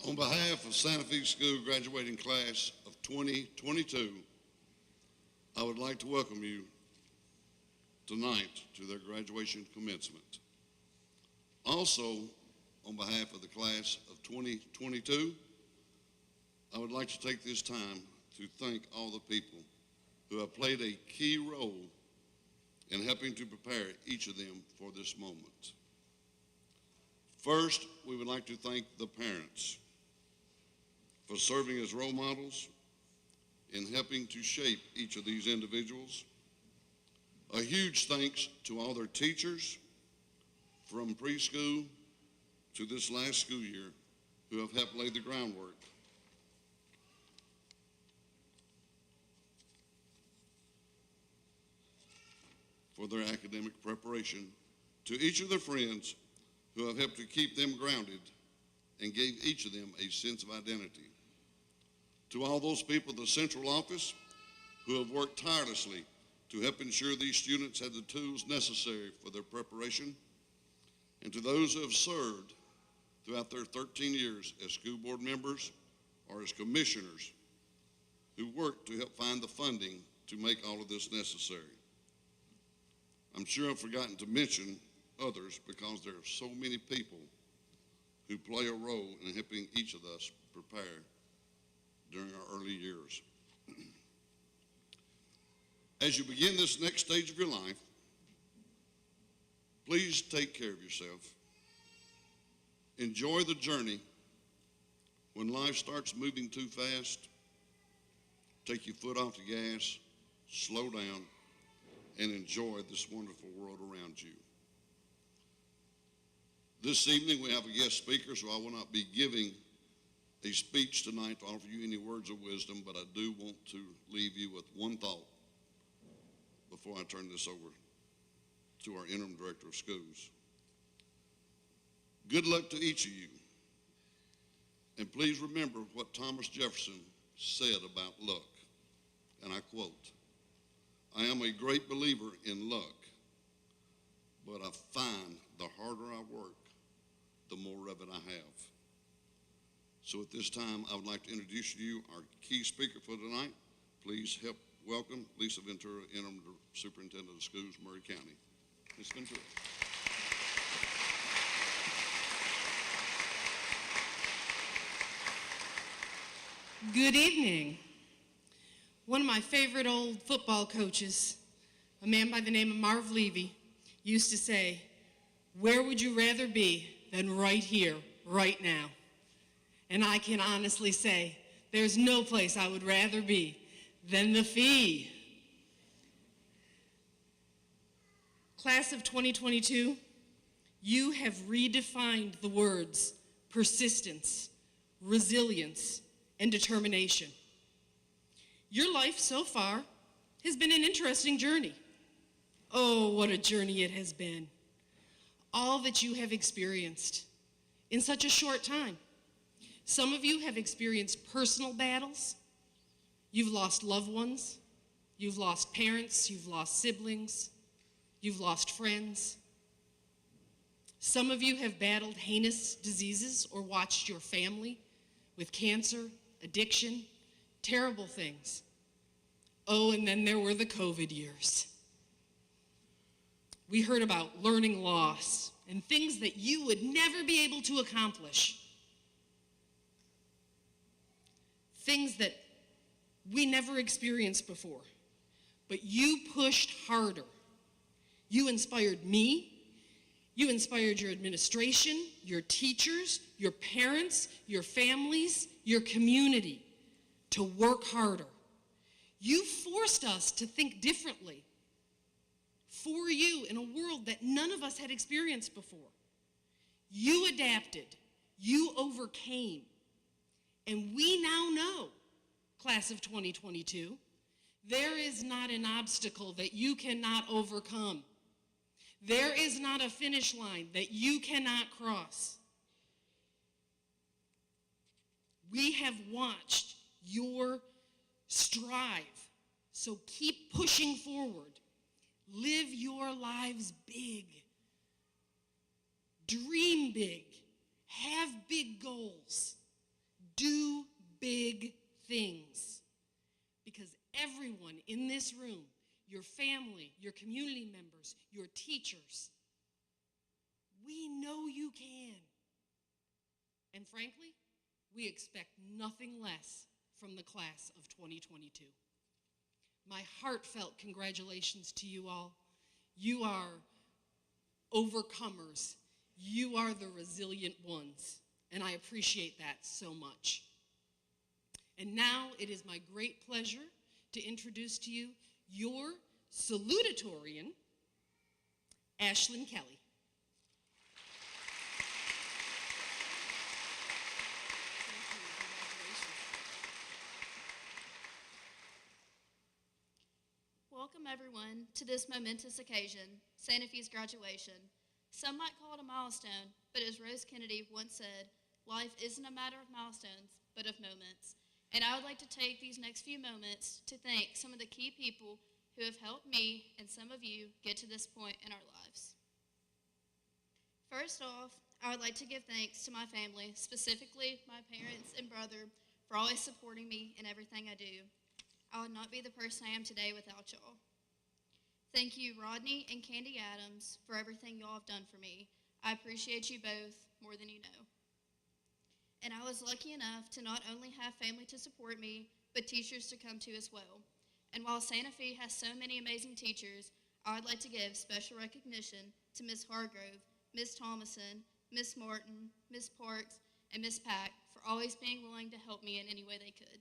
On behalf of Santa Fe School graduating class of 2022, I would like to welcome you tonight to their graduation commencement. Also, on behalf of the class of 2022, I would like to take this time to thank all the people who have played a key role in helping to prepare each of them for this moment. First, we would like to thank the parents for serving as role models in helping to shape each of these individuals. A huge thanks to all their teachers from preschool to this last school year who have helped lay the groundwork. For their academic preparation. To each of their friends who have helped to keep them grounded and gave each of them a sense of identity. To all those people at the central office who have worked tirelessly to help ensure these students had the tools necessary for their preparation. And to those who have served throughout their 13 years as school board members or as commissioners who worked to help find the funding to make all of this necessary. I'm sure I've forgotten to mention others because there are so many people who play a role in helping each of us prepare during our early years. As you begin this next stage of your life, please take care of yourself. Enjoy the journey. When life starts moving too fast, take your foot off the gas, slow down, and enjoy this wonderful world around you. This evening we have a guest speaker, so I will not be giving a speech tonight to offer you any words of wisdom, but I do want to leave you with one thought before I turn this over to our interim director of schools. Good luck to each of you. And please remember what Thomas Jefferson said about luck, and I quote, "I am a great believer in luck, but I find the harder I work, the more of it I have." So at this time, I would like to introduce to you our key speaker for tonight. Please help welcome Lisa Ventura, Interim Superintendent of Schools, Maury County. Ms. Ventura. Good evening. One of my favorite old football coaches, a man by the name of Marv Levy, used to say, "Where would you rather be than right here, right now?" And I can honestly say, there's no place I would rather be than the Fee. Class of 2022, you have redefined the words persistence, resilience, and determination. Your life so far has been an interesting journey. Oh, what a journey it has been. All that you have experienced in such a short time. Some of you have experienced personal battles. You've lost loved ones. You've lost parents. You've lost siblings. You've lost friends. Some of you have battled heinous diseases or watched your family with cancer, addiction, terrible things. Oh, and then there were the COVID years. We heard about learning loss and things that you would never be able to accomplish. Things that we never experienced before. But you pushed harder. You inspired me. You inspired your administration, your teachers, your parents, your families, your community to work harder. You forced us to think differently for you in a world that none of us had experienced before. You adapted, you overcame, and we now know, class of 2022, there is not an obstacle that you cannot overcome. There is not a finish line that you cannot cross. We have watched your strive, so keep pushing forward. Live your lives big. Dream big. Have big goals. Do big things. Because everyone in this room, your family, your community members, your teachers, we know you can. And frankly, we expect nothing less from the class of 2022. My heartfelt congratulations to you all. You are overcomers. You are the resilient ones, and I appreciate that so much. And now it is my great pleasure to introduce to you your salutatorian, Ashlyn Kelly. Welcome everyone to this momentous occasion, Santa Fe's graduation. Some might call it a milestone, but as Rose Kennedy once said, life isn't a matter of milestones, but of moments. And I would like to take these next few moments to thank some of the key people who have helped me and some of you get to this point in our lives. First off, I would like to give thanks to my family, specifically my parents and brother, for always supporting me in everything I do. I would not be the person I am today without y'all. Thank you, Rodney and Candy Adams, for everything y'all have done for me. I appreciate you both more than you know. And I was lucky enough to not only have family to support me, but teachers to come to as well. And while Santa Fe has so many amazing teachers, I would like to give special recognition to Ms. Hargrove, Ms. Thomason, Ms. Martin, Ms. Parks, and Ms. Pack for always being willing to help me in any way they could.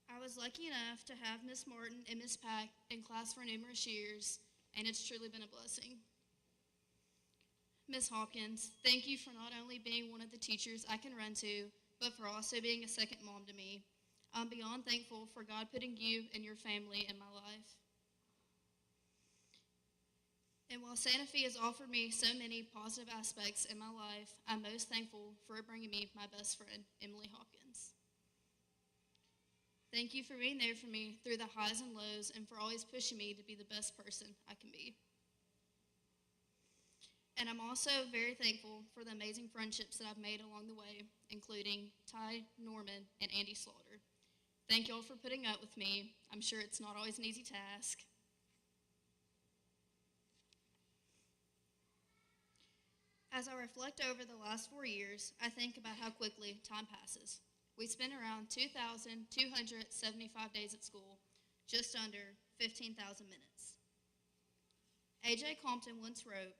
I was lucky enough to have Miss Martin and Miss Pack in class for numerous years, and it's truly been a blessing. Miss Hawkins, thank you for not only being one of the teachers I can run to, but for also being a second mom to me. I'm beyond thankful for God putting you and your family in my life. And while Santa Fe has offered me so many positive aspects in my life, I'm most thankful for bringing me my best friend, Emily Hawkins. Thank you for being there for me through the highs and lows and for always pushing me to be the best person I can be. And I'm also very thankful for the amazing friendships that I've made along the way, including Ty, Norman, and Andy Slaughter. Thank y'all for putting up with me. I'm sure it's not always an easy task. As I reflect over the last 4 years, I think about how quickly time passes. We spent around 2,275 days at school, just under 15,000 minutes. A.J. Compton once wrote,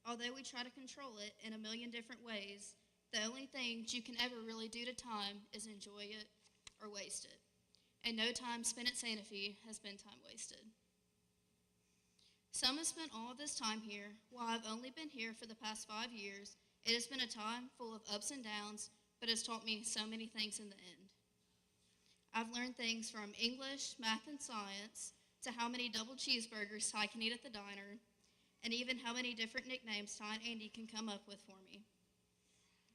although we try to control it in a million different ways, the only things you can ever really do to time is enjoy it or waste it. And no time spent at Santa Fe has been time wasted. Some have spent all of this time here. While I've only been here for the past 5 years, it has been a time full of ups and downs, but has taught me so many things in the end. I've learned things from English, math, and science, to how many double cheeseburgers Ty can eat at the diner, and even how many different nicknames Ty and Andy can come up with for me.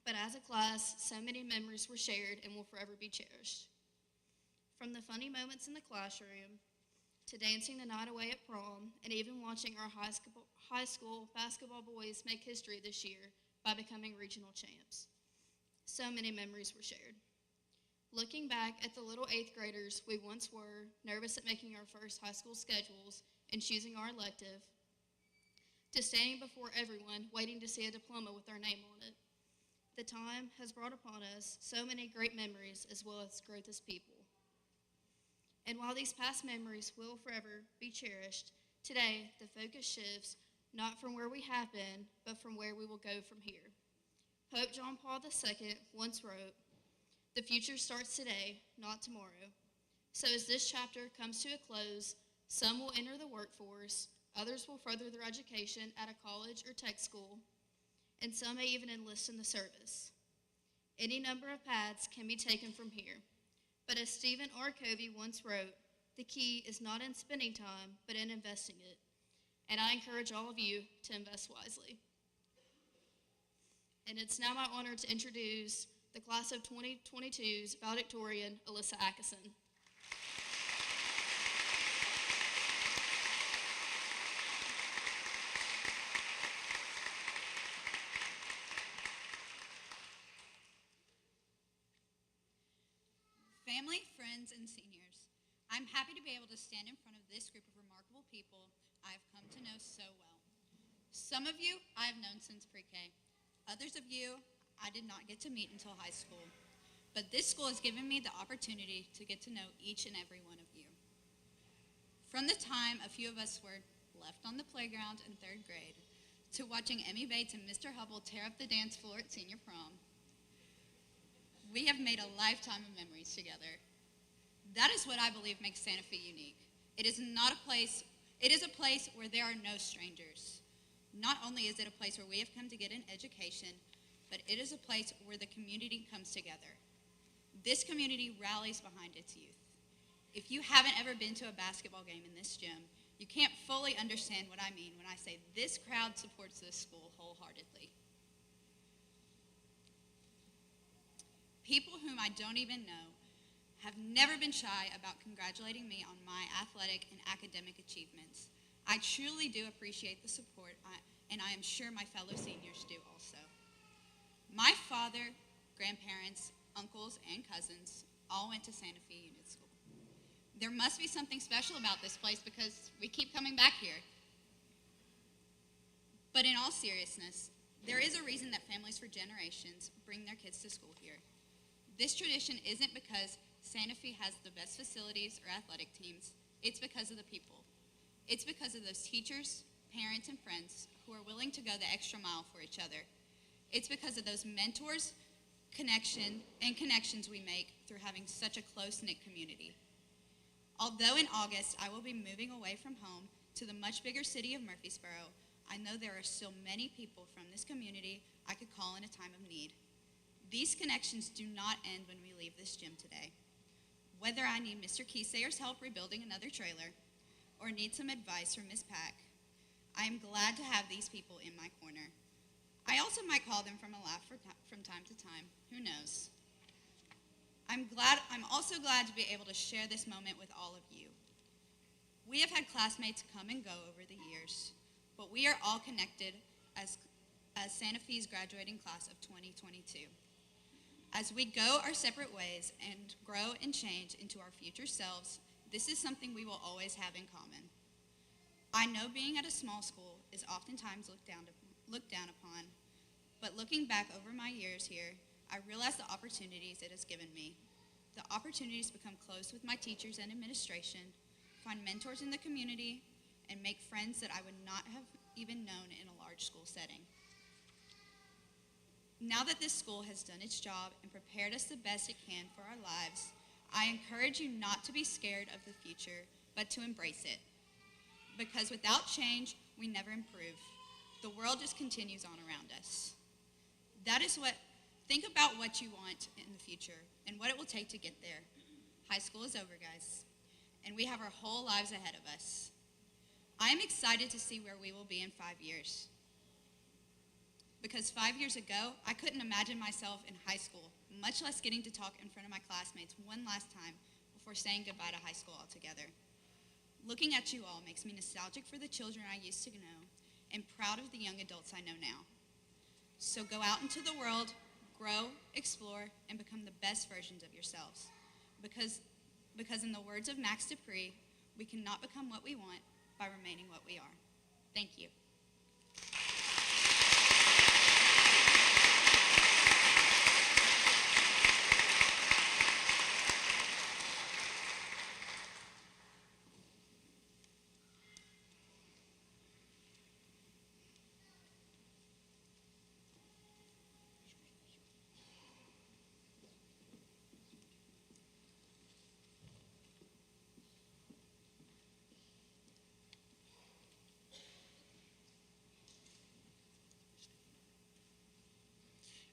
But as a class, so many memories were shared and will forever be cherished. From the funny moments in the classroom, to dancing the night away at prom, and even watching our high school basketball boys make history this year by becoming regional champs. So many memories were shared. Looking back at the little 8th graders we once were, nervous at making our first high school schedules and choosing our elective, to standing before everyone waiting to see a diploma with our name on it. The time has brought upon us so many great memories as well as growth as people. And while these past memories will forever be cherished, today the focus shifts not from where we have been, but from where we will go from here. Pope John Paul II once wrote, "The future starts today, not tomorrow." So as this chapter comes to a close, some will enter the workforce, others will further their education at a college or tech school, and some may even enlist in the service. Any number of paths can be taken from here. But as Stephen R. Covey once wrote, the key is not in spending time, but in investing it. And I encourage all of you to invest wisely. And it's now my honor to introduce the class of 2022's valedictorian, Alyssa Atkinson. valedictorians, and seniors. I'm happy to be able to stand in front of this group of remarkable people I've come to know so well. Some of you I have known since pre-K. Others of you I did not get to meet until high school. But this school has given me the opportunity to get to know each and every one of you. From the time a few of us were left on the playground in 3rd grade, to watching Emmy Bates and Mr. Hubble tear up the dance floor at senior prom, we have made a lifetime of memories together. That is what I believe makes Santa Fe unique. It is a place where there are no strangers. Not only is it a place where we have come to get an education, but it is a place where the community comes together. This community rallies behind its youth. If you haven't ever been to a basketball game in this gym, you can't fully understand what I mean when I say this crowd supports this school wholeheartedly. People whom I don't even know have never been shy about congratulating me on my athletic and academic achievements. I truly do appreciate the support, and I am sure my fellow seniors do also. My father, grandparents, uncles, and cousins all went to Santa Fe Unit School. There must be something special about this place because we keep coming back here. But in all seriousness, there is a reason that families for generations bring their kids to school here. This tradition isn't because Santa Fe has the best facilities or athletic teams. It's because of the people. It's because of those teachers, parents, and friends who are willing to go the extra mile for each other. It's because of those mentors, connections we make through having such a close-knit community. Although in August I will be moving away from home to the much bigger city of Murfreesboro, I know there are still many people from this community I could call in a time of need. These connections do not end when we leave this gym today. Whether I need Mr. Keysayer's help rebuilding another trailer or need some advice from Ms. Pack, I am glad to have these people in my corner. I also might call them from a laugh from time to time. Who knows? I'm also glad to be able to share this moment with all of you. We have had classmates come and go over the years, but we are all connected as Santa Fe's graduating class of 2022. As we go our separate ways and grow and change into our future selves, this is something we will always have in common. I know being at a small school is oftentimes looked down upon, but looking back over my years here, I realize the opportunities it has given me. The opportunities to become close with my teachers and administration, find mentors in the community, and make friends that I would not have even known in a large school setting. Now that this school has done its job and prepared us the best it can for our lives, I encourage you not to be scared of the future, but to embrace it. Because without change, we never improve. The world just continues on around us. Think about what you want in the future and what it will take to get there. High school is over, guys, and we have our whole lives ahead of us. I am excited to see where we will be in 5 years. Because 5 years ago, I couldn't imagine myself in high school, much less getting to talk in front of my classmates one last time before saying goodbye to high school altogether. Looking at you all makes me nostalgic for the children I used to know and proud of the young adults I know now. So go out into the world, grow, explore, and become the best versions of yourselves. Because in the words of Max Dupree, we cannot become what we want by remaining what we are. Thank you.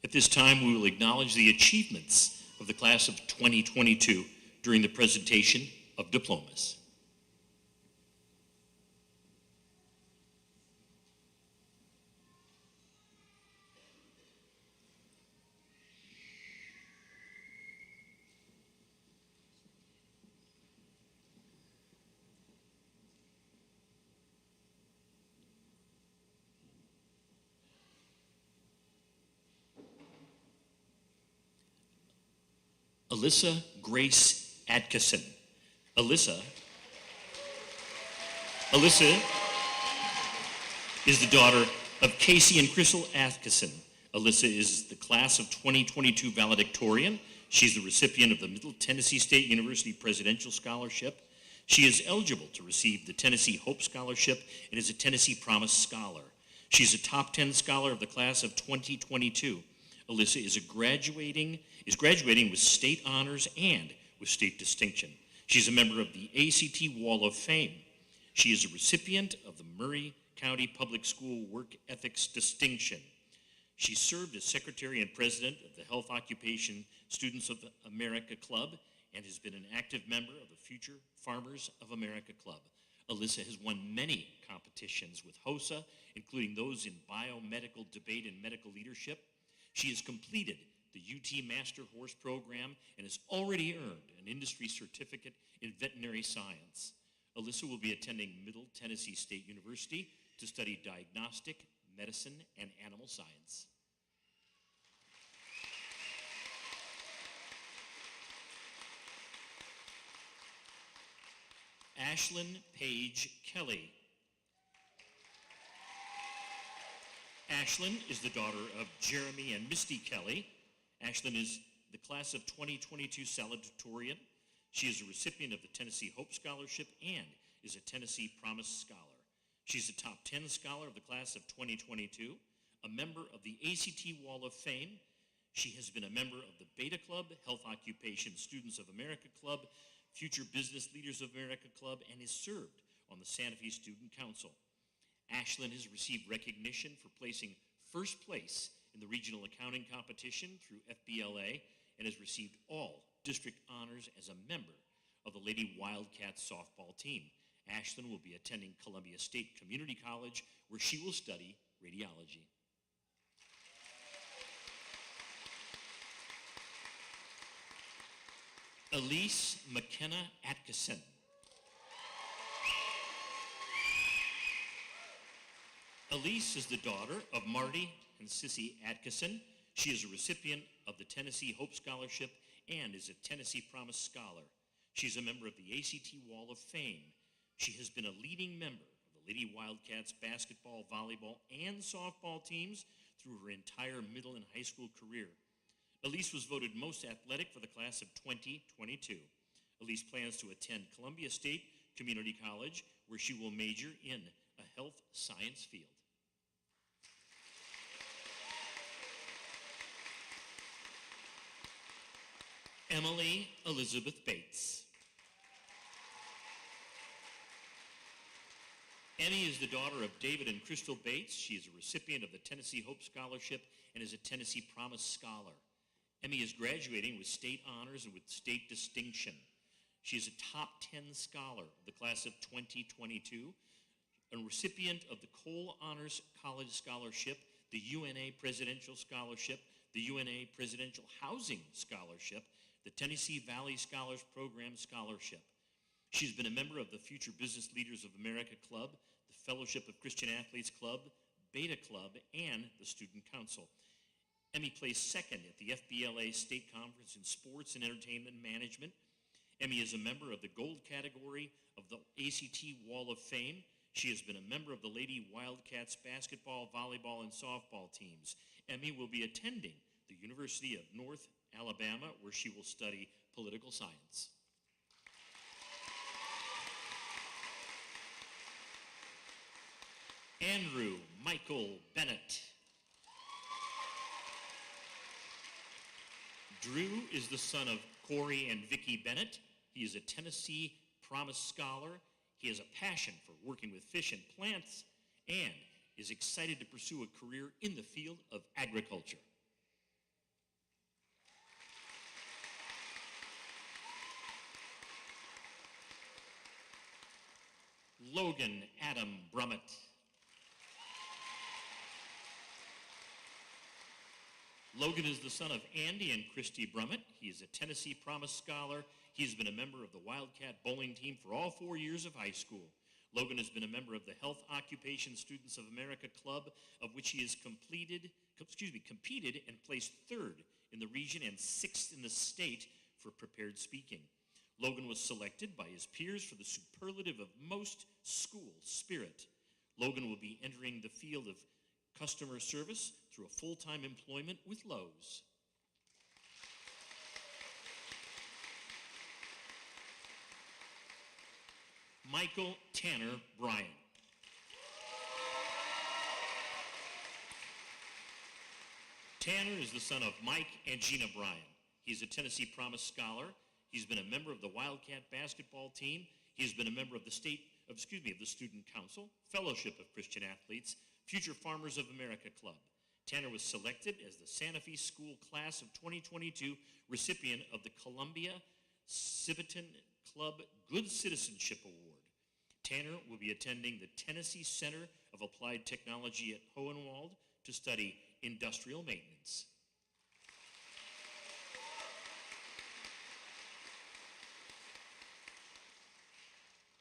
At this time, we will acknowledge the achievements of the class of 2022 during the presentation of diplomas. Alyssa Grace Atkinson. Alyssa is the daughter of Casey and Crystal Atkinson. Alyssa is the class of 2022 valedictorian. She's the recipient of the Middle Tennessee State University Presidential Scholarship. She is eligible to receive the Tennessee Hope Scholarship and is a Tennessee Promise Scholar. She's a top 10 scholar of the class of 2022. Alyssa is graduating with state honors and with state distinction. She's a member of the ACT Wall of Fame. She is a recipient of the Murray County Public School Work Ethics Distinction. She served as secretary and president of the Health Occupation Students of America Club and has been an active member of the Future Farmers of America Club. Alyssa has won many competitions with HOSA, including those in biomedical debate and medical leadership. She has completed the UT Master Horse Program and has already earned an industry certificate in veterinary science. Alyssa will be attending Middle Tennessee State University to study diagnostic, medicine, and animal science. Ashlyn Paige Kelly. Ashlyn is the daughter of Jeremy and Misty Kelly. Ashlyn is the class of 2022 Salutatorian. She is a recipient of the Tennessee Hope Scholarship and is a Tennessee Promise Scholar. She's a top 10 scholar of the class of 2022, a member of the ACT Wall of Fame. She has been a member of the Beta Club, Health Occupation Students of America Club, Future Business Leaders of America Club, and has served on the Santa Fe Student Council. Ashlyn has received recognition for placing first place in the regional accounting competition through FBLA and has received all district honors as a member of the Lady Wildcats softball team. Ashlyn will be attending Columbia State Community College, where she will study radiology. Elise McKenna Atkinson. Elise is the daughter of Marty and Sissy Atkinson. She is a recipient of the Tennessee Hope Scholarship and is a Tennessee Promise Scholar. She's a member of the ACT Wall of Fame. She has been a leading member of the Lady Wildcats basketball, volleyball, and softball teams through her entire middle and high school career. Elise was voted most athletic for the class of 2022. Elise plans to attend Columbia State Community College, where she will major in a health science field. Emily Elizabeth Bates. Emmy is the daughter of David and Crystal Bates. She is a recipient of the Tennessee Hope Scholarship and is a Tennessee Promise Scholar. Emmy is graduating with state honors and with state distinction. She is a top 10 scholar of the class of 2022, a recipient of the Cole Honors College Scholarship, the UNA Presidential Scholarship, the UNA Presidential Housing Scholarship, the Tennessee Valley Scholars Program Scholarship. She's been a member of the Future Business Leaders of America Club, the Fellowship of Christian Athletes Club, Beta Club, and the Student Council. Emmy placed second at the FBLA State Conference in Sports and Entertainment Management. Emmy is a member of the gold category of the ACT Wall of Fame. She has been a member of the Lady Wildcats basketball, volleyball, and softball teams. Emmy will be attending the University of North Alabama, where she will study political science. Andrew Michael Bennett. Drew is the son of Corey and Vicki Bennett. He is a Tennessee Promise Scholar. He has a passion for working with fish and plants and is excited to pursue a career in the field of agriculture. Logan Adam Brummett. Logan is the son of Andy and Christy Brummett. He is a Tennessee Promise Scholar. He has been a member of the Wildcat bowling team for all 4 years of high school. Logan has been a member of the Health Occupation Students of America Club, of which he has competed and placed third in the region and sixth in the state for prepared speaking. Logan was selected by his peers for the superlative of most school spirit. Logan will be entering the field of customer service through a full-time employment with Lowe's. Michael Tanner Bryan. Tanner is the son of Mike and Gina Bryan. He's a Tennessee Promise Scholar. He's been a member of the Wildcat basketball team. He's been a member of the Student Council, Fellowship of Christian Athletes, Future Farmers of America Club. Tanner was selected as the Santa Fe School Class of 2022 recipient of the Columbia Civitan Club Good Citizenship Award. Tanner will be attending the Tennessee Center of Applied Technology at Hohenwald to study industrial maintenance.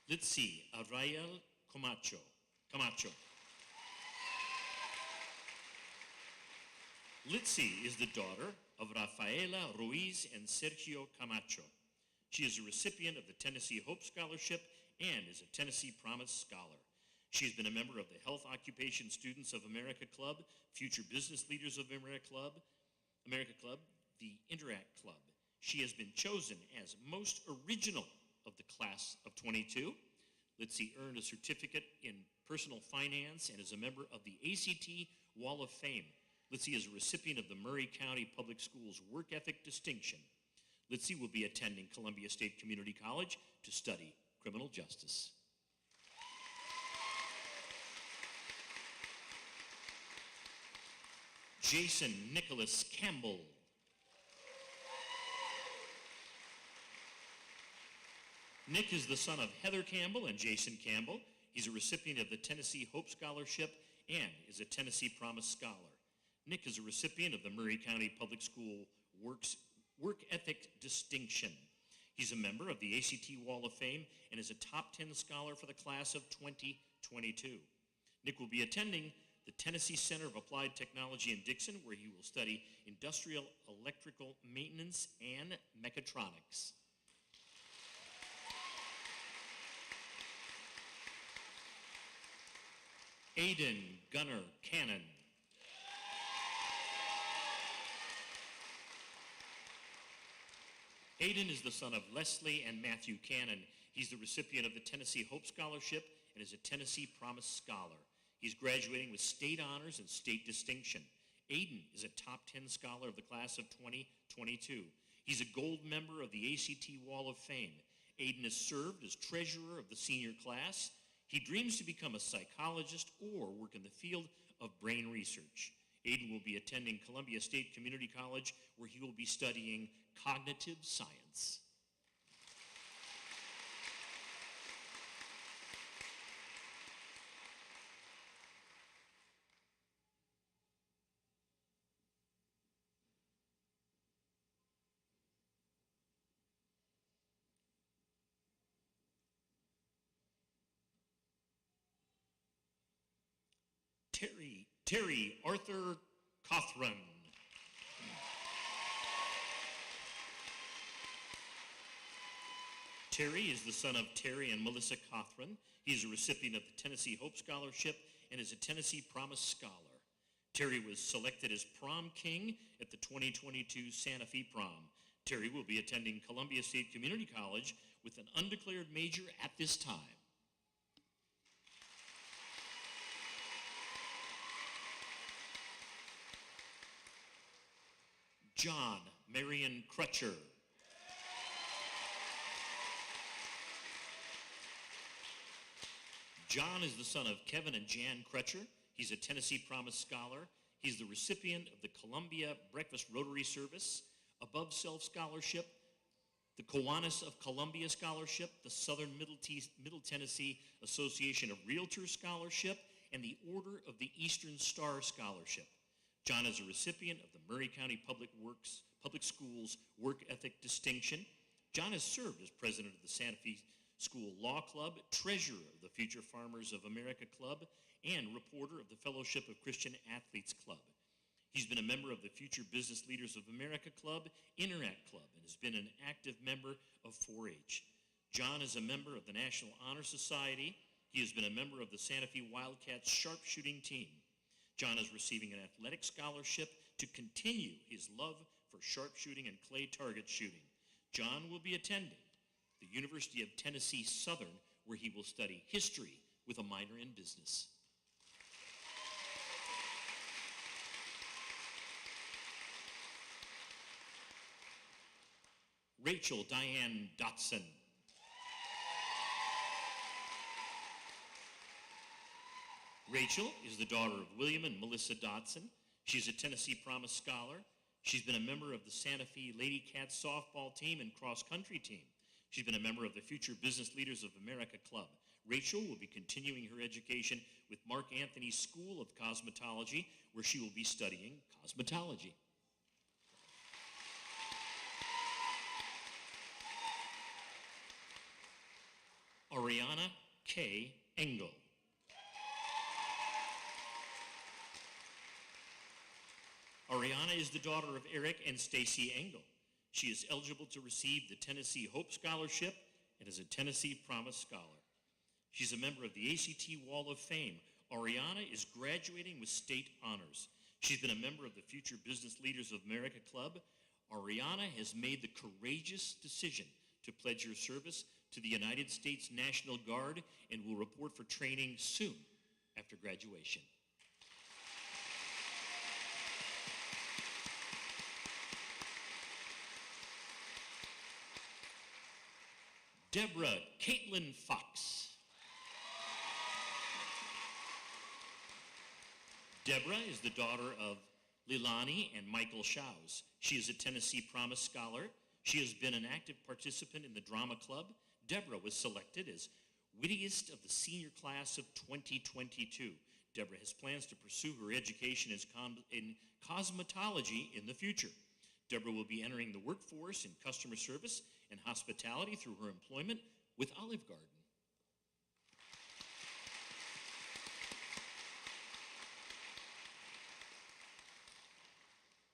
Let's see, Ariel Camacho. Litzy is the daughter of Rafaela Ruiz and Sergio Camacho. She is a recipient of the Tennessee Hope Scholarship and is a Tennessee Promise Scholar. She has been a member of the Health Occupation Students of America Club, Future Business Leaders of America Club, the Interact Club. She has been chosen as most original of the class of 22. Litzy earned a certificate in personal finance and is a member of the ACT Wall of Fame. Litzy is a recipient of the Murray County Public Schools Work Ethic Distinction. Litzy will be attending Columbia State Community College to study criminal justice. Jason Nicholas Campbell. Nick is the son of Heather Campbell and Jason Campbell. He's a recipient of the Tennessee Hope Scholarship and is a Tennessee Promise Scholar. Nick is a recipient of the Murray County Public School Work Ethic Distinction. He's a member of the ACT Wall of Fame and is a top 10 scholar for the class of 2022. Nick will be attending the Tennessee Center of Applied Technology in Dixon, where he will study industrial electrical maintenance and mechatronics. Aiden Gunnar Cannon. Aiden is the son of Leslie and Matthew Cannon. He's the recipient of the Tennessee Hope Scholarship and is a Tennessee Promise Scholar. He's graduating with state honors and state distinction. Aiden is a top 10 scholar of the class of 2022. He's a gold member of the ACT Wall of Fame. Aiden has served as treasurer of the senior class. He dreams to become a psychologist or work in the field of brain research. Aiden will be attending Columbia State Community College, where he will be studying cognitive science. Terry Arthur Cothran. Terry is the son of Terry and Melissa Cothran. He is a recipient of the Tennessee Hope Scholarship and is a Tennessee Promise Scholar. Terry was selected as prom king at the 2022 Santa Fe prom. Terry will be attending Columbia State Community College with an undeclared major at this time. John Marion Crutcher. John is the son of Kevin and Jan Crutcher. He's a Tennessee Promise Scholar. He's the recipient of the Columbia Breakfast Rotary Service, Above Self Scholarship, the Kiwanis of Columbia Scholarship, the Southern Middle Tennessee Association of Realtors Scholarship, and the Order of the Eastern Star Scholarship. John is a recipient of the Murray County Public Schools Work Ethic Distinction. John has served as president of the Santa Fe School Law Club, treasurer of the Future Farmers of America Club, and reporter of the Fellowship of Christian Athletes Club. He's been a member of the Future Business Leaders of America Club, Interact Club, and has been an active member of 4-H. John is a member of the National Honor Society. He has been a member of the Santa Fe Wildcats sharpshooting team. John is receiving an athletic scholarship to continue his love for sharpshooting and clay target shooting. John will be attending the University of Tennessee Southern, where he will study history with a minor in business. Rachel Diane Dotson. Rachel is the daughter of William and Melissa Dotson. She's a Tennessee Promise Scholar. She's been a member of the Santa Fe Lady Cats softball team and cross-country team. She's been a member of the Future Business Leaders of America Club. Rachel will be continuing her education with Mark Anthony's School of Cosmetology, where she will be studying cosmetology. Ariana K. Engel. Ariana is the daughter of Eric and Stacy Engel. She is eligible to receive the Tennessee Hope Scholarship and is a Tennessee Promise Scholar. She's a member of the ACT Wall of Fame. Ariana is graduating with state honors. She's been a member of the Future Business Leaders of America Club. Ariana has made the courageous decision to pledge her service to the United States National Guard and will report for training soon after graduation. Deborah Caitlin Fox. Deborah is the daughter of Lilani and Michael Shouse. She is a Tennessee Promise Scholar. She has been an active participant in the drama club. Deborah was selected as wittiest of the senior class of 2022. Deborah has plans to pursue her education in cosmetology in the future. Deborah will be entering the workforce in customer service and hospitality through her employment with Olive Garden.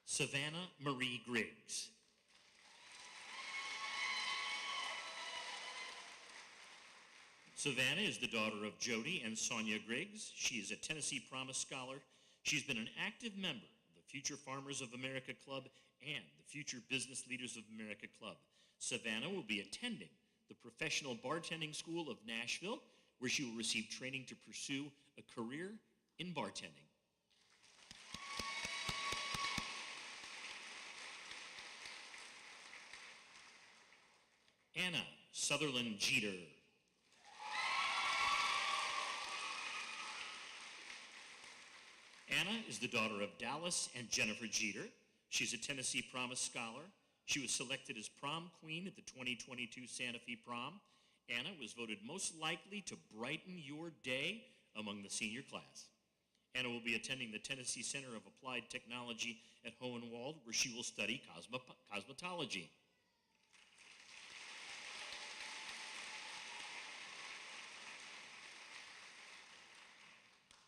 Savannah Marie Griggs. Savannah is the daughter of Jody and Sonia Griggs. She is a Tennessee Promise Scholar. She's been an active member of the Future Farmers of America Club and the Future Business Leaders of America Club. Savannah will be attending the Professional Bartending School of Nashville, where she will receive training to pursue a career in bartending. Anna Sutherland Jeter. Anna is the daughter of Dallas and Jennifer Jeter. She's a Tennessee Promise Scholar. She was selected as prom queen at the 2022 Santa Fe Prom. Anna was voted most likely to brighten your day among the senior class. Anna will be attending the Tennessee Center of Applied Technology at Hohenwald, where she will study cosmetology.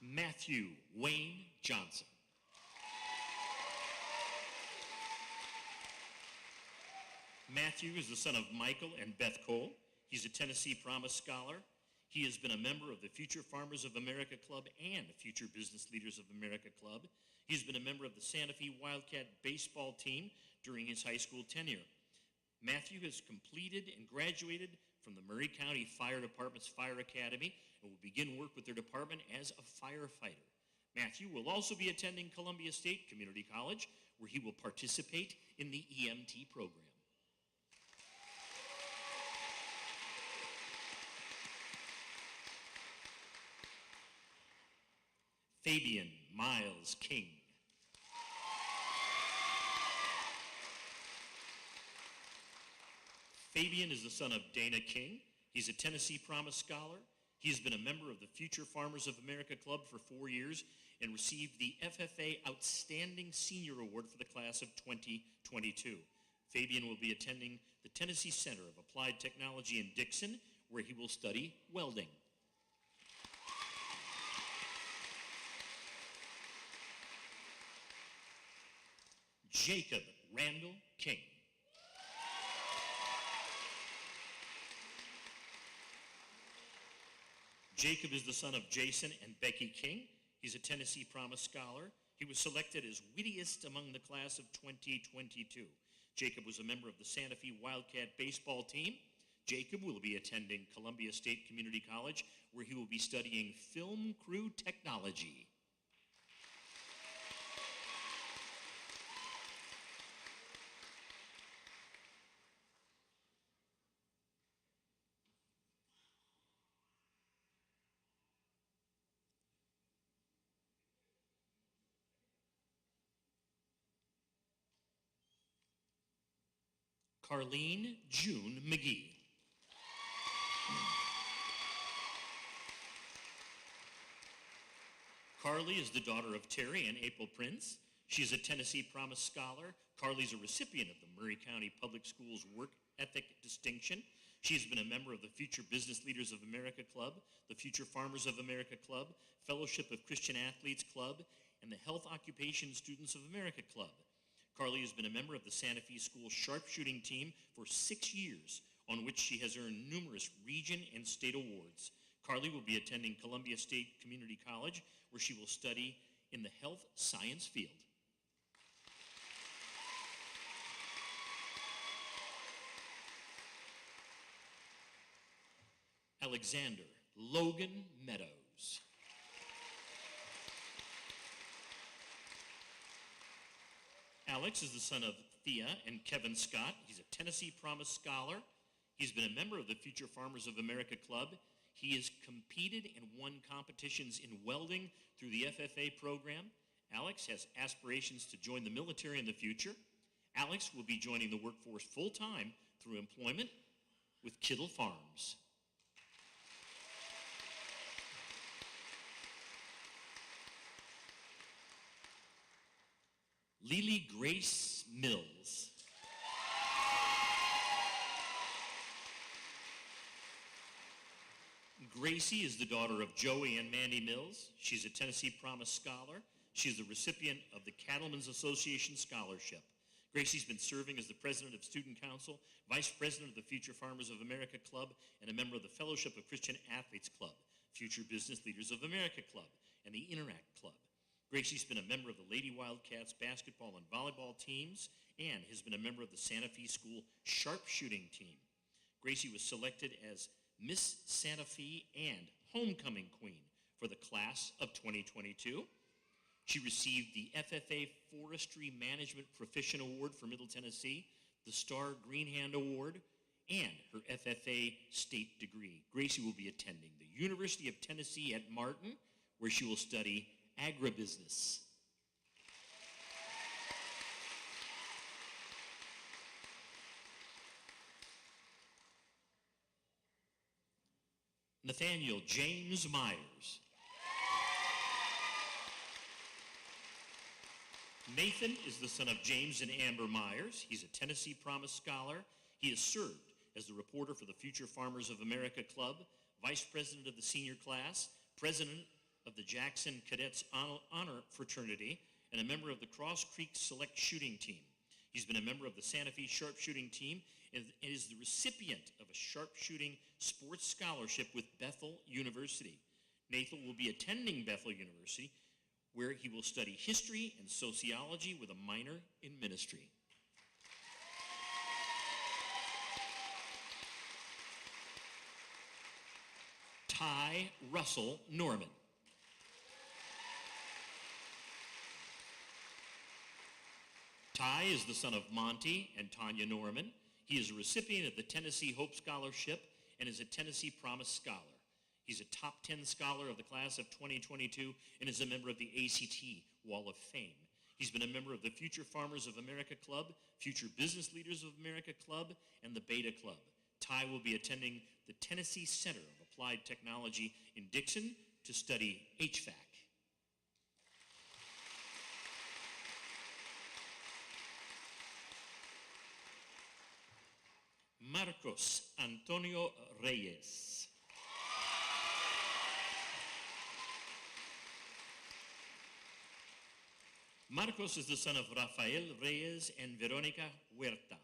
Matthew Wayne Johnson. Matthew is the son of Michael and Beth Cole. He's a Tennessee Promise Scholar. He has been a member of the Future Farmers of America Club and the Future Business Leaders of America Club. He's been a member of the Santa Fe Wildcat baseball team during his high school tenure. Matthew has completed and graduated from the Murray County Fire Department's Fire Academy and will begin work with their department as a firefighter. Matthew will also be attending Columbia State Community College, where he will participate in the EMT program. Fabian Miles King. Fabian is the son of Dana King. He's a Tennessee Promise Scholar. He has been a member of the Future Farmers of America Club for 4 years and received the FFA Outstanding Senior Award for the class of 2022. Fabian will be attending the Tennessee Center of Applied Technology in Dixon, where he will study welding. Jacob Randall King. Jacob is the son of Jason and Becky King. He's a Tennessee Promise Scholar. He was selected as wittiest among the class of 2022. Jacob was a member of the Santa Fe Wildcat baseball team. Jacob will be attending Columbia State Community College, where he will be studying film crew technology. Carlene June McGee. Carly is the daughter of Terry and April Prince. She is a Tennessee Promise Scholar. Carly's a recipient of the Murray County Public Schools Work Ethic Distinction. She has been a member of the Future Business Leaders of America Club, the Future Farmers of America Club, Fellowship of Christian Athletes Club, and the Health Occupation Students of America Club. Carly has been a member of the Santa Fe School sharpshooting team for 6 years, on which she has earned numerous region and state awards. Carly will be attending Columbia State Community College, where she will study in the health science field. Alexander Logan Meadows. Alex is the son of Thea and Kevin Scott. He's a Tennessee Promise Scholar. He's been a member of the Future Farmers of America Club. He has competed and won competitions in welding through the FFA program. Alex has aspirations to join the military in the future. Alex will be joining the workforce full-time through employment with Kittle Farms. Lily Grace Mills. Gracie is the daughter of Joey and Mandy Mills. She's a Tennessee Promise Scholar. She's the recipient of the Cattlemen's Association Scholarship. Gracie's been serving as the president of Student Council, vice president of the Future Farmers of America Club, and a member of the Fellowship of Christian Athletes Club, Future Business Leaders of America Club, and the Interact Club. Gracie's been a member of the Lady Wildcats basketball and volleyball teams and has been a member of the Santa Fe School sharpshooting team. Gracie was selected as Miss Santa Fe and Homecoming Queen for the class of 2022. She received the FFA Forestry Management Proficient Award for Middle Tennessee, the Star Green Hand Award, and her FFA state degree. Gracie will be attending the University of Tennessee at Martin, where she will study agribusiness. Nathaniel James Myers. Nathan is the son of James and Amber Myers. He's a Tennessee Promise Scholar. He has served as the reporter for the Future Farmers of America Club, vice president of the senior class, president of the Jackson Cadets Honor Fraternity, and a member of the Cross Creek Select Shooting Team. He's been a member of the Santa Fe Sharpshooting Team and is the recipient of a sharpshooting sports scholarship with Bethel University. Nathan will be attending Bethel University, where he will study history and sociology with a minor in ministry. Ty Russell Norman. Ty is the son of Monty and Tanya Norman. He is a recipient of the Tennessee Hope Scholarship and is a Tennessee Promise Scholar. He's a top 10 scholar of the class of 2022 and is a member of the ACT Wall of Fame. He's been a member of the Future Farmers of America Club, Future Business Leaders of America Club, and the Beta Club. Ty will be attending the Tennessee Center of Applied Technology in Dixon to study HVAC. Marcos Antonio Reyes. Marcos is the son of Rafael Reyes and Veronica Huerta.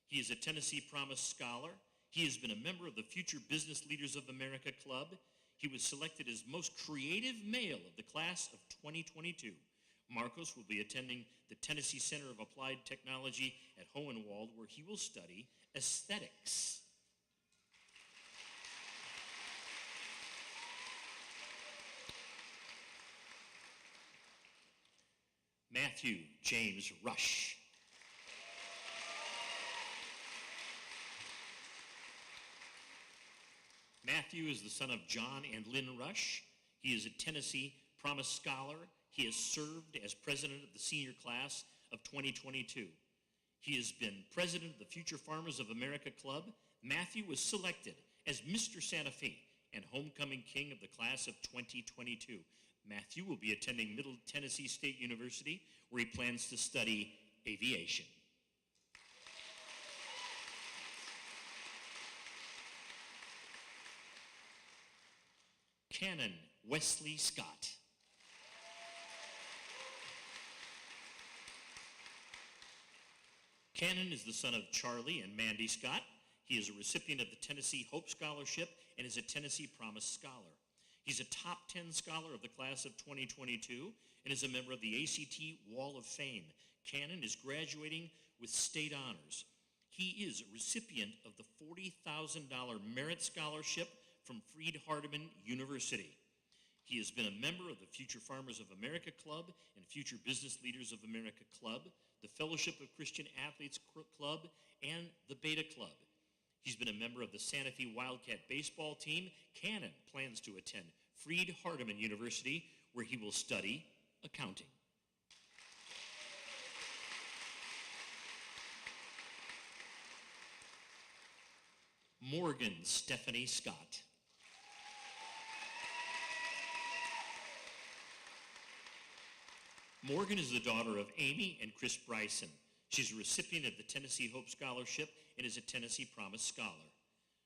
He is a Tennessee Promise Scholar. He has been a member of the Future Business Leaders of America Club. He was selected as most creative male of the class of 2022. Marcos will be attending the Tennessee Center of Applied Technology at Hohenwald, where he will study aesthetics. Matthew James Rush. Matthew is the son of John and Lynn Rush. He is a Tennessee Promise Scholar. He has served as president of the senior class of 2022. He has been president of the Future Farmers of America Club. Matthew was selected as Mr. Santa Fe and homecoming king of the class of 2022. Matthew will be attending Middle Tennessee State University, where he plans to study aviation. Canon Wesley Scott. Cannon is the son of Charlie and Mandy Scott. He is a recipient of the Tennessee Hope Scholarship and is a Tennessee Promise Scholar. He's a top 10 scholar of the class of 2022 and is a member of the ACT Wall of Fame. Cannon is graduating with state honors. He is a recipient of the $40,000 Merit Scholarship from Freed-Hardeman University. He has been a member of the Future Farmers of America Club and Future Business Leaders of America Club, the Fellowship of Christian Athletes Club, and the Beta Club. He's been a member of the Santa Fe Wildcat baseball team. Cannon plans to attend Freed-Hardeman University, where he will study accounting. Morgan Stephanie Scott. Morgan is the daughter of Amy and Chris Bryson. She's a recipient of the Tennessee Hope Scholarship and is a Tennessee Promise Scholar.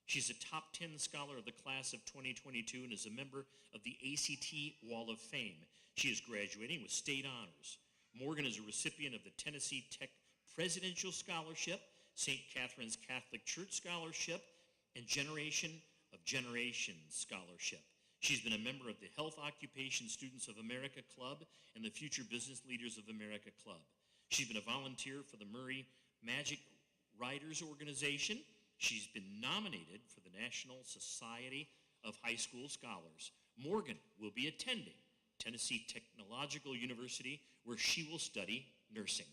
She's a top 10 scholar of the class of 2022 and is a member of the ACT Wall of Fame. She is graduating with state honors. Morgan is a recipient of the Tennessee Tech Presidential Scholarship, St. Catherine's Catholic Church Scholarship, and Generation of Generations Scholarship. She's been a member of the Health Occupation Students of America Club and the Future Business Leaders of America Club. She's been a volunteer for the Murray Magic Writers Organization. She's been nominated for the National Society of High School Scholars. Morgan will be attending Tennessee Technological University, where she will study nursing.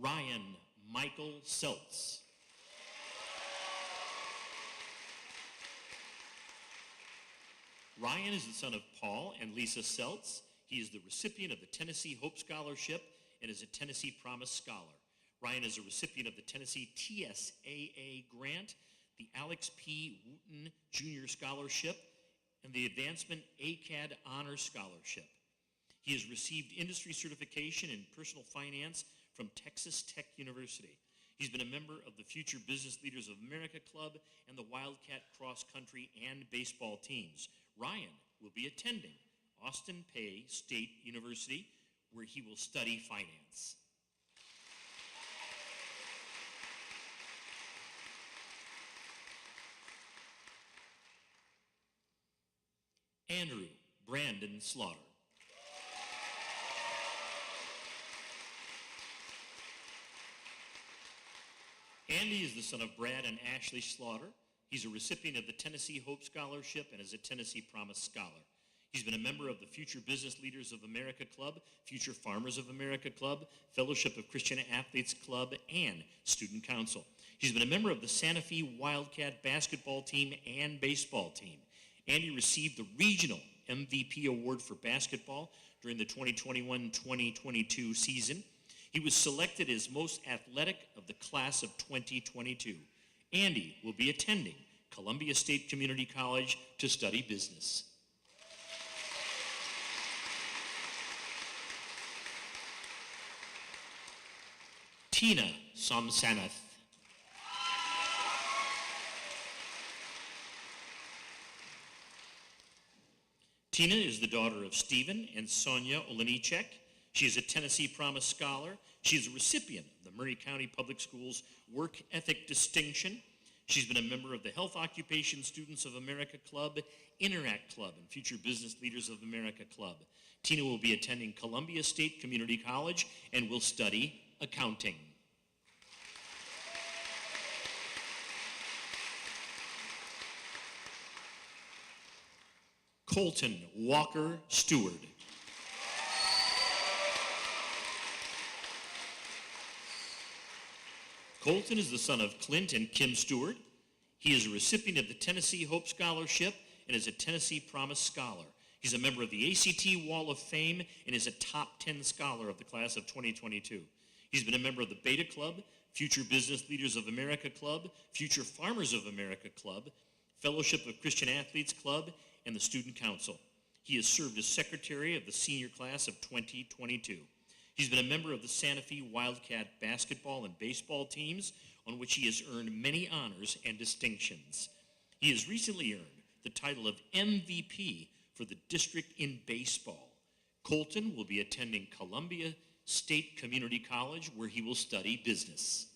Ryan Michael Seltz. Ryan is the son of Paul and Lisa Seltz. He is the recipient of the Tennessee Hope Scholarship and is a Tennessee Promise Scholar. Ryan is a recipient of the Tennessee TSAA grant, the Alex P. Wooten Jr. Scholarship, and the Advancement ACAD Honor Scholarship. He has received industry certification in personal finance from Texas Tech University. He's been a member of the Future Business Leaders of America Club and the Wildcat Cross Country and baseball teams. Ryan will be attending Austin Peay State University, where he will study finance. Andrew Brandon Slaughter. Andy is the son of Brad and Ashley Slaughter. He's a recipient of the Tennessee Hope Scholarship and is a Tennessee Promise Scholar. He's been a member of the Future Business Leaders of America Club, Future Farmers of America Club, Fellowship of Christian Athletes Club, and Student Council. He's been a member of the Santa Fe Wildcat basketball team and baseball team. Andy received the Regional MVP Award for basketball during the 2021-2022 season. He was selected as most athletic of the class of 2022. Andy will be attending Columbia State Community College to study business. Tina Somsanath. Tina is the daughter of Stephen and Sonia Olenichek. She is a Tennessee Promise Scholar. She is a recipient of the Murray County Public Schools Work Ethic Distinction. She's been a member of the Health Occupation Students of America Club, Interact Club, and Future Business Leaders of America Club. Tina will be attending Columbia State Community College and will study accounting. Colton Walker Stewart. Colton is the son of Clint and Kim Stewart. He is a recipient of the Tennessee Hope Scholarship and is a Tennessee Promise Scholar. He's a member of the ACT Wall of Fame and is a top 10 scholar of the class of 2022. He's been a member of the Beta Club, Future Business Leaders of America Club, Future Farmers of America Club, Fellowship of Christian Athletes Club, and the Student Council. He has served as secretary of the senior class of 2022. He's been a member of the Santa Fe Wildcat basketball and baseball teams, on which he has earned many honors and distinctions. He has recently earned the title of MVP for the district in baseball. Colton will be attending Columbia State Community College, where he will study business.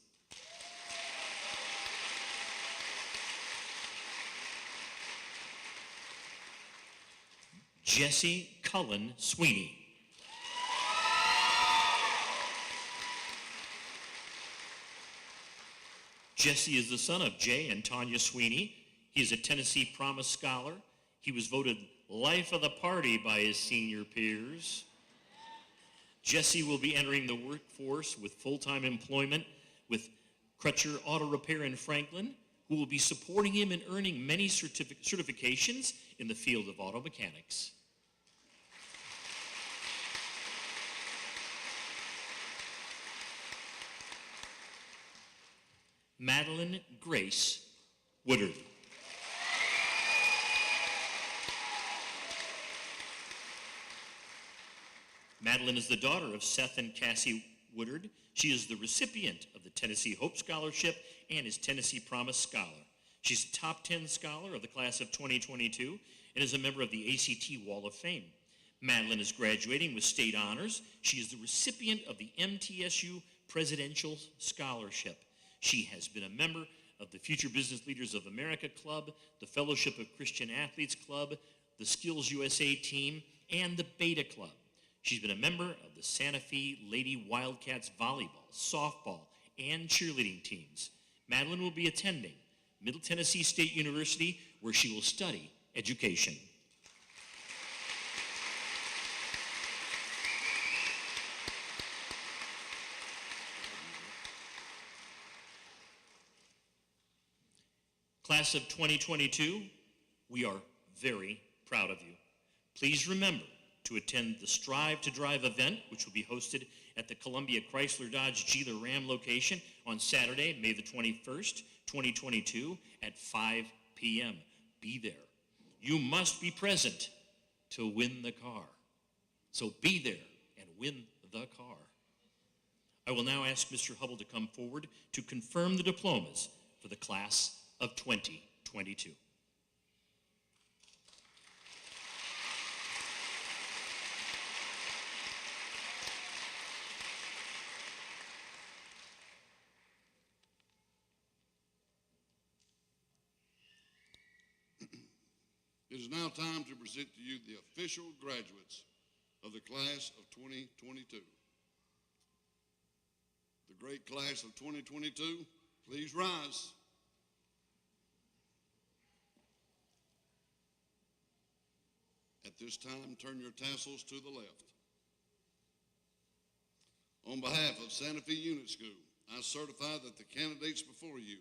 Jesse Cullen Sweeney. Jesse is the son of Jay and Tanya Sweeney. He is a Tennessee Promise Scholar. He was voted Life of the Party by his senior peers. Jesse will be entering the workforce with full-time employment with Crutcher Auto Repair in Franklin, who will be supporting him in earning many certifications in the field of auto mechanics. Madeline Grace Woodard. Madeline is the daughter of Seth and Cassie Woodard. She is the recipient of the Tennessee Hope Scholarship and is Tennessee Promise Scholar. She's a top 10 scholar of the class of 2022 and is a member of the ACT Wall of Fame. Madeline is graduating with state honors. She is the recipient of the MTSU Presidential Scholarship. She has been a member of the Future Business Leaders of America Club, the Fellowship of Christian Athletes Club, the Skills USA team, and the Beta Club. She's been a member of the Santa Fe Lady Wildcats volleyball, softball, and cheerleading teams. Madeline will be attending Middle Tennessee State University, where she will study education. Class of 2022, we are very proud of you. Please remember to attend the Strive to Drive event, which will be hosted at the Columbia Chrysler Dodge Jeep Ram location on Saturday, May the 21st, 2022 at 5 p.m. Be there. You must be present to win the car. So be there and win the car. I will now ask Mr. Hubble to come forward to confirm the diplomas for the class of 2022. It is now time to present to you the official graduates of the class of 2022. The great class of 2022, please rise. At this time, turn your tassels to the left. On behalf of Santa Fe Unit School, I certify that the candidates before you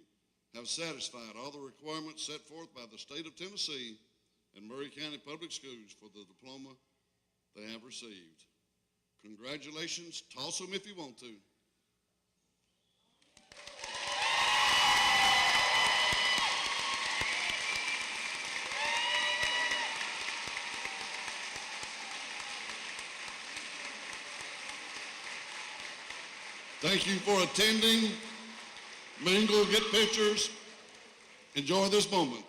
have satisfied all the requirements set forth by the state of Tennessee and Murray County Public Schools for the diploma they have received. Congratulations. Toss them if you want to. Thank you for attending. Mingle, get pictures. Enjoy this moment.